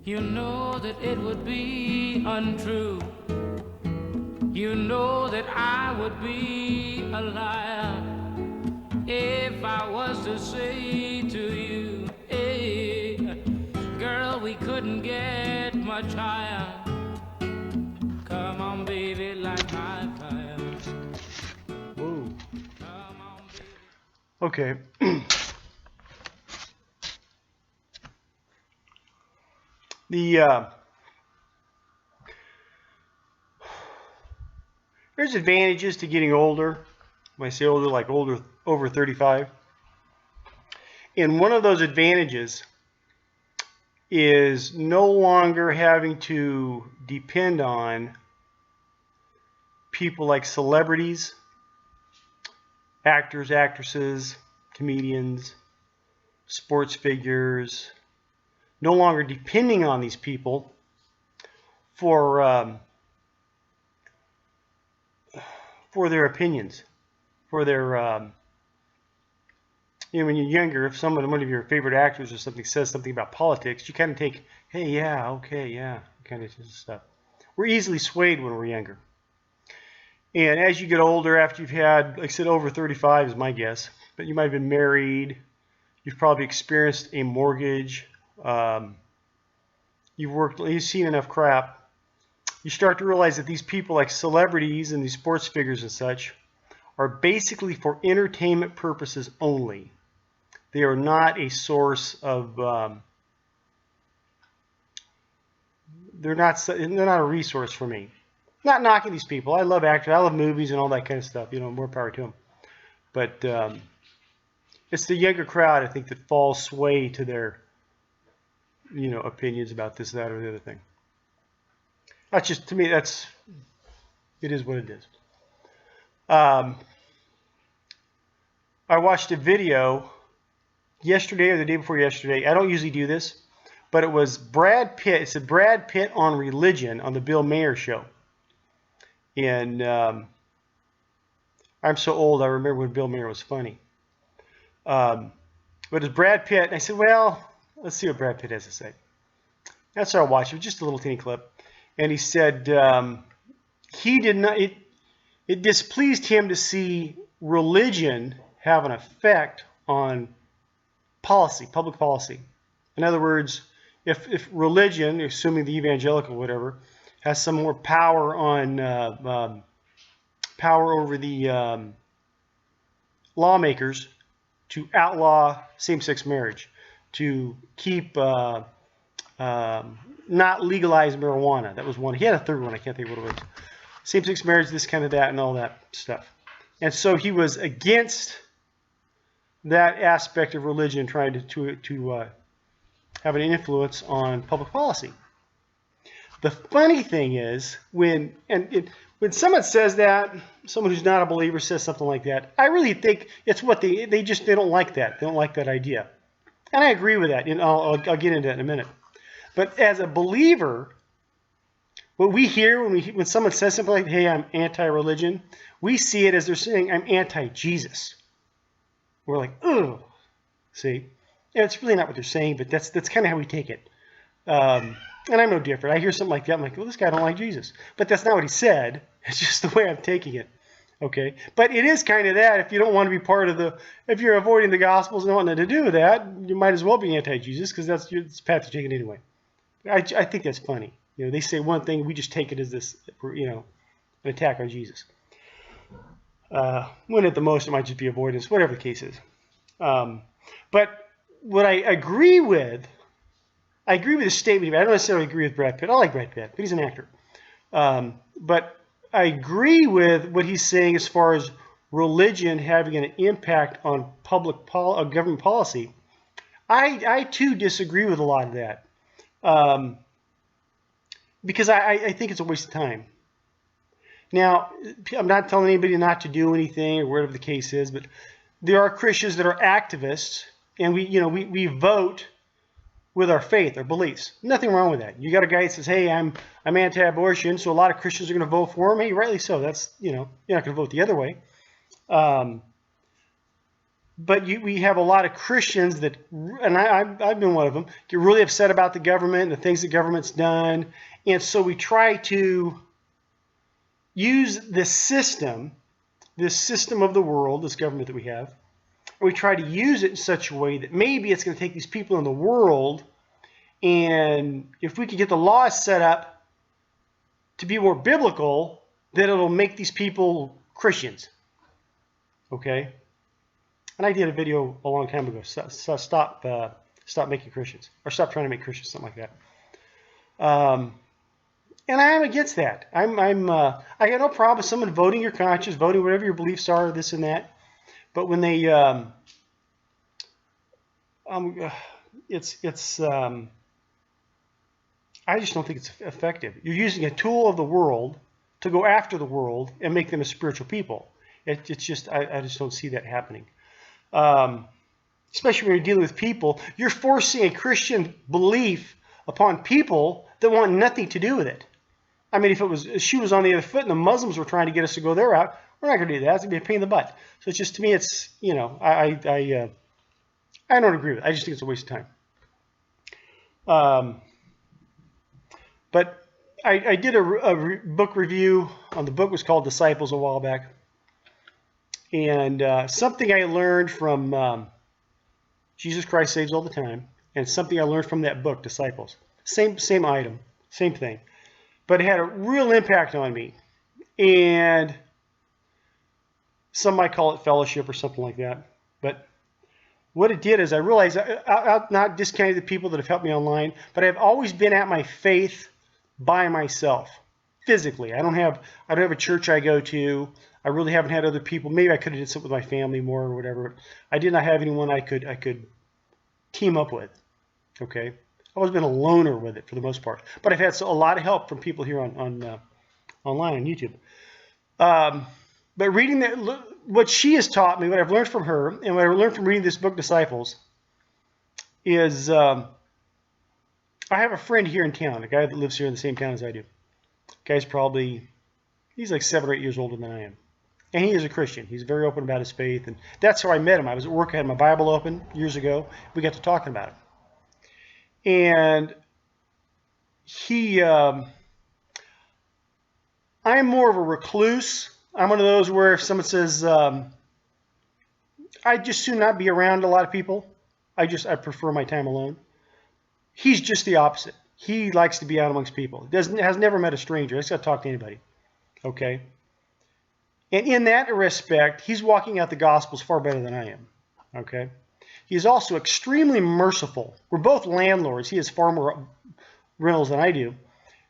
You know that it would be untrue. You know that I would be a liar if I was to say to you, hey, girl, we couldn't get much higher. Come on, baby, light my fire. Whoa. Come on, baby. Okay. There's advantages to getting older. When I say older, like older, over 35. And one of those advantages is no longer having to depend on people like celebrities, actors, actresses, comedians, sports figures, no longer depending on these people for their opinions, for their when you're younger, if one of your favorite actors or something says something about politics, you kind of take, hey, yeah, okay, yeah, kind of stuff. We're easily swayed when we're younger. And as you get older, after you've had, like I said, over 35 is my guess, but you might have been married, you've probably experienced a mortgage, you've seen enough crap. You start to realize that these people like celebrities and these sports figures and such are basically for entertainment purposes only. They are not a source of, they're not a resource for me. Not knocking these people. I love actors. I love movies and all that kind of stuff. More power to them. But it's the younger crowd, I think, that falls sway to their, opinions about this, that, or the other thing. That's just, to me, it is what it is. I watched a video yesterday or the day before yesterday. I don't usually do this, but it was Brad Pitt. It said Brad Pitt on religion on the Bill Maher show. And I'm so old, I remember when Bill Maher was funny. But it's Brad Pitt. And I said, well, let's see what Brad Pitt has to say. That's what I watched. It was just a little teeny clip. And he said he did not, it displeased him to see religion have an effect on policy, public policy. In other words, if religion, assuming the evangelical whatever, has some more power on power over the lawmakers to outlaw same-sex marriage, to keep not legalize marijuana. That was one. He had a third one. I can't think of what it was. Same-sex marriage, this kind of that, and all that stuff. And so he was against that aspect of religion, trying to have an influence on public policy. The funny thing is, when someone says that, someone who's not a believer says something like that, I really think it's what they don't like that. They don't like that idea. And I agree with that. And I'll get into that in a minute. But as a believer, what we hear when someone says something like, hey, I'm anti-religion, we see it as they're saying, I'm anti-Jesus. We're like, ugh. See? And it's really not what they're saying, but that's kind of how we take it. And I'm no different. I hear something like that, I'm like, well, this guy don't like Jesus. But that's not what he said. It's just the way I'm taking it. Okay? But it is kind of that. If you don't want to be part of if you're avoiding the Gospels and don't want nothing to do with that, you might as well be anti-Jesus, because that's the path you're taking anyway. I think that's funny. They say one thing, we just take it as this, an attack on Jesus. When at the most it might just be avoidance, whatever the case is. But what I agree with the statement. I don't necessarily agree with Brad Pitt. I like Brad Pitt, but he's an actor. But I agree with what he's saying as far as religion having an impact on government policy. I too disagree with a lot of that. Because I think it's a waste of time. Now, I'm not telling anybody not to do anything or whatever the case is, but there are Christians that are activists, and we vote with our faith, our beliefs. Nothing wrong with that. You got a guy that says, hey, I'm anti-abortion, so a lot of Christians are going to vote for him. Hey, rightly so. That's, you're not going to vote the other way. But we have a lot of Christians that, and I've been one of them, get really upset about the government and the things the government's done. And so we try to use this system of the world, this government that we have, and we try to use it in such a way that maybe it's going to take these people in the world, and if we could get the laws set up to be more biblical, then it'll make these people Christians. Okay? And I did a video a long time ago. Stop making Christians, or stop trying to make Christians, something like that. And I am against that. I got no problem with someone voting your conscience, voting whatever your beliefs are, this and that. But when they, I just don't think it's effective. You're using a tool of the world to go after the world and make them a spiritual people. It's just, I just don't see that happening. Especially when you're dealing with people, you're forcing a Christian belief upon people that want nothing to do with it. I mean, if it was shoe was on the other foot and the Muslims were trying to get us to go their route, we're not going to do that. It's going to be a pain in the butt. So it's just, to me, it's, you know, I don't agree with it. I just think it's a waste of time. But I did a book review on the book. Was called Disciples a while back. And something I learned from Jesus Christ Saves All the Time, and something I learned from that book, Disciples. Same item, same thing. But it had a real impact on me. And some might call it fellowship or something like that. But what it did is I realized, I'm not discounting the people that have helped me online, but I've always been at my faith by myself, physically. I don't have a church I go to. I really haven't had other people. Maybe I could have did something with my family more or whatever. I did not have anyone I could team up with. Okay, I've always been a loner with it for the most part. But I've had a lot of help from people here on online on YouTube. But reading that, what she has taught me, what I've learned from her, and what I've learned from reading this book, Disciples, is I have a friend here in town, a guy that lives here in the same town as I do. He's like 7 or 8 years older than I am. And he is a Christian. He's very open about his faith. And that's how I met him. I was at work, I had my Bible open years ago. We got to talking about it. And I'm more of a recluse. I'm one of those where if someone says, I'd just soon not be around a lot of people. I prefer my time alone. He's just the opposite. He likes to be out amongst people. Has never met a stranger. He's got to talk to anybody. Okay? And in that respect, he's walking out the Gospels far better than I am. Okay? He's also extremely merciful. We're both landlords. He has far more rentals than I do.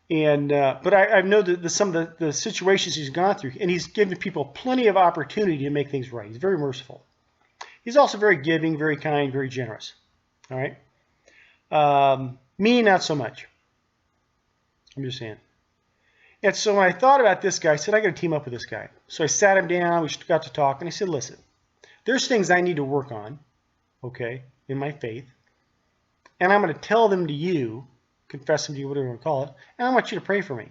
And but I know that some of the situations he's gone through, and he's given people plenty of opportunity to make things right. He's very merciful. He's also very giving, very kind, very generous. All right? Me, not so much. I'm just saying. And so when I thought about this guy, I said, I got to team up with this guy. So I sat him down, we got to talk, and I said, listen, there's things I need to work on, okay, in my faith, and I'm going to tell them to you, confess them to you, whatever you want to call it, and I want you to pray for me,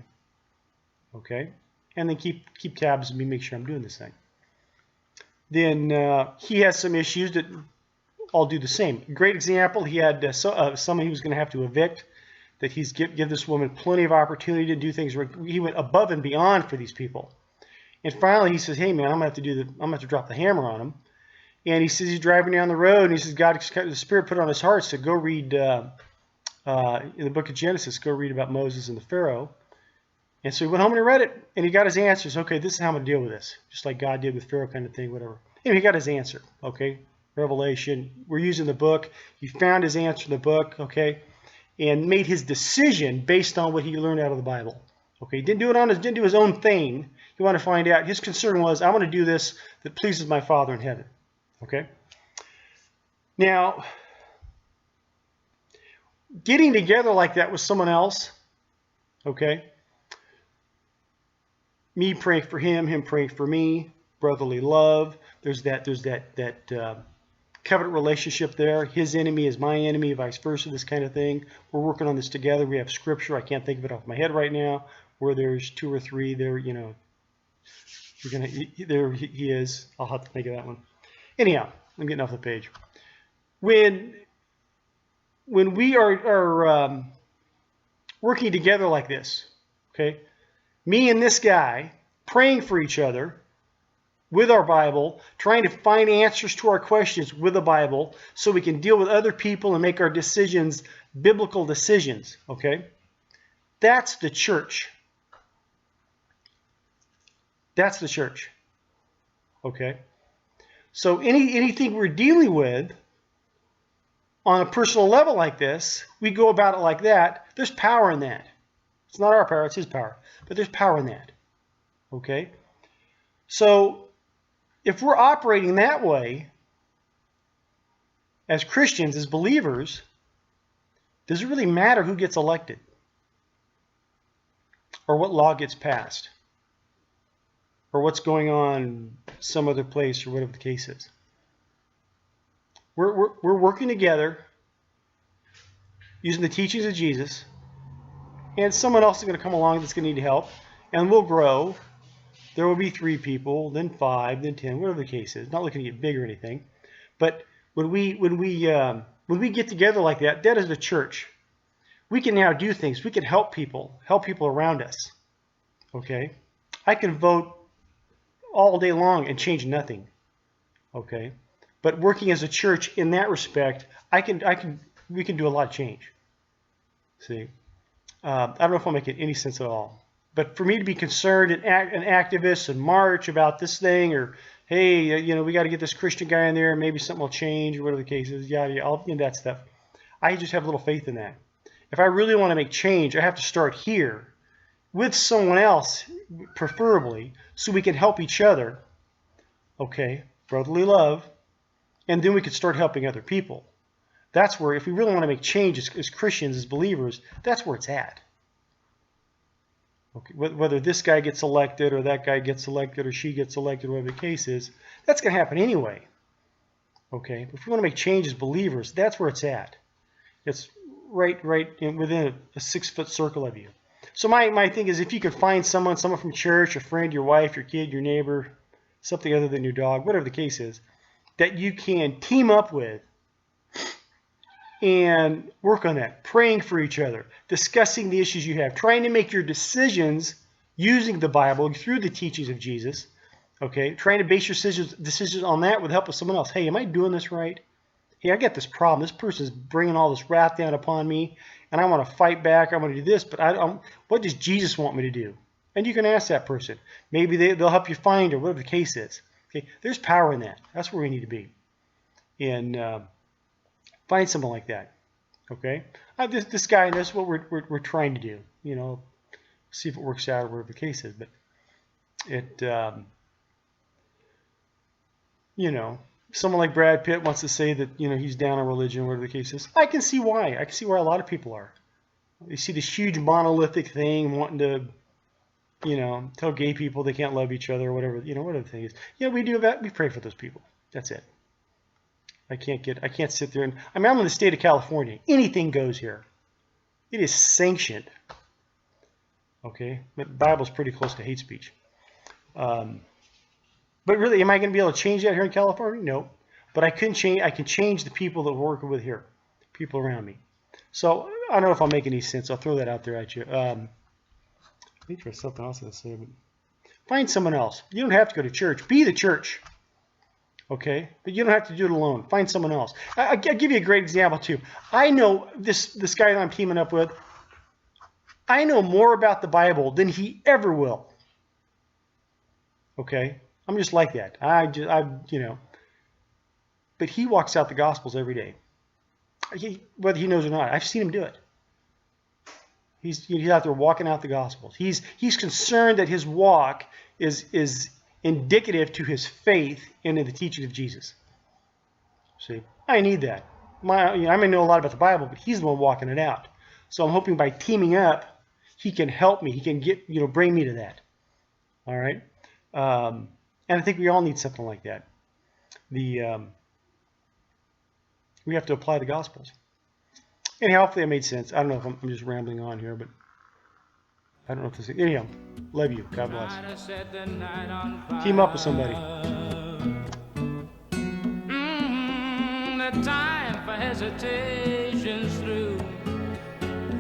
okay, and then keep tabs on me, make sure I'm doing this thing. Then he has some issues that I'll do the same. Great example, he had someone he was going to have to evict, that he's give this woman plenty of opportunity to do things. He went above and beyond for these people. And finally he says, hey man, I'm gonna have to drop the hammer on him. And he says he's driving down the road and he says the Spirit put it on his heart to go read in the book of Genesis, go read about Moses and the Pharaoh. And so he went home and he read it and he got his answers. Okay, this is how I'm gonna deal with this. Just like God did with Pharaoh kind of thing, whatever. Anyway, he got his answer, okay? Revelation. We're using the book. He found his answer in the book, okay? And made his decision based on what he learned out of the Bible. Okay, he didn't do his own thing. He wanted to find out. His concern was, I want to do this that pleases my Father in heaven. Okay. Now, getting together like that with someone else, okay, me praying for him praying for me, brotherly love. There's that covenant relationship there. His enemy is my enemy, vice versa, this kind of thing. We're working on this together. We have scripture. I can't think of it off my head right now. Where there's 2 or 3 there, you know, there he is. I'll have to think of that one. Anyhow, I'm getting off the page. When we are working together like this, okay, me and this guy praying for each other with our Bible, trying to find answers to our questions with the Bible so we can deal with other people and make our decisions biblical decisions, okay? That's the church. That's the church, okay? So anything we're dealing with on a personal level like this, we go about it like that. There's power in that. It's not our power, it's his power. But there's power in that, okay? So if we're operating that way as Christians, as believers, does it really matter who gets elected or what law gets passed or what's going on some other place or whatever the case is? We're working together using the teachings of Jesus, and someone else is going to come along that's going to need help, and we'll grow. There will be 3 people, then 5, then 10, whatever the case is. Not looking to get big or anything, but when we get together like that, that is the church. We can now do things. We can help people around us. Okay, I can vote all day long and change nothing. Okay, but working as a church in that respect, we can do a lot of change. See, I don't know if I'm making any sense at all. But for me to be concerned and an activist and march about this thing, or hey, we got to get this Christian guy in there, maybe something will change, or whatever the case is, all that stuff. I just have a little faith in that. If I really want to make change, I have to start here with someone else, preferably, so we can help each other. Okay, brotherly love, and then we can start helping other people. That's where, if we really want to make change as Christians, as believers, that's where it's at. Okay, whether this guy gets elected or that guy gets elected or she gets elected, whatever the case is, that's going to happen anyway. Okay, if we want to make change as believers, that's where it's at. It's right within a 6-foot circle of you. So my thing is, if you can find someone from church, a friend, your wife, your kid, your neighbor, something other than your dog, whatever the case is, that you can team up with and work on that, praying for each other, discussing the issues you have, trying to make your decisions using the Bible through the teachings of Jesus, okay? Trying to base your decisions on that with the help of someone else. Hey, am I doing this right? Hey, I got this problem. This person's bringing all this wrath down upon me, and I want to fight back. I want to do this, but what does Jesus want me to do? And you can ask that person. Maybe they'll help you find, or whatever the case is. Okay, there's power in that. That's where we need to be. And find someone like that. Okay, this guy, and that's what we're trying to do. See if it works out or whatever the case is. But it, someone like Brad Pitt wants to say that he's down on religion, whatever the case is. I can see why. I can see why a lot of people are. You see this huge monolithic thing wanting to, tell gay people they can't love each other or whatever. Whatever the thing is. We do that. We pray for those people. That's it. I can't sit there and, I'm in the state of California. Anything goes here. It is sanctioned. Okay? But the Bible's pretty close to hate speech. But really, am I going to be able to change that here in California? No. But I can change the people that we're working with here. People around me. So, I don't know if I'll make any sense. I'll throw that out there at you. I think there's something else to say. But find someone else. You don't have to go to church. Be the church. Okay, but you don't have to do it alone. Find someone else. I'll give you a great example too. I know this guy that I'm teaming up with. I know more about the Bible than he ever will. Okay, I'm just like that. But he walks out the Gospels every day, whether he knows or not. I've seen him do it. He's out there walking out the Gospels. He's concerned that his walk is indicative to his faith in the teaching of Jesus. See, I need that. I may know a lot about the Bible, but he's the one walking it out. So I'm hoping by teaming up, he can help me. He can bring me to that. All right. And I think we all need something like that. We have to apply the Gospels. Anyhow, hopefully that made sense. I don't know if I'm just rambling on here, but I don't know if this is... Anyhow, love you. God bless. Team up with somebody. the time for hesitations through.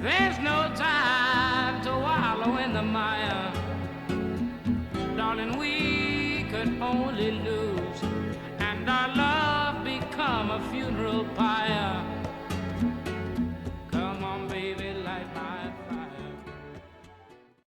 There's no time to wallow in the mire. Darling, we could only lose, and our love become a funeral pyre.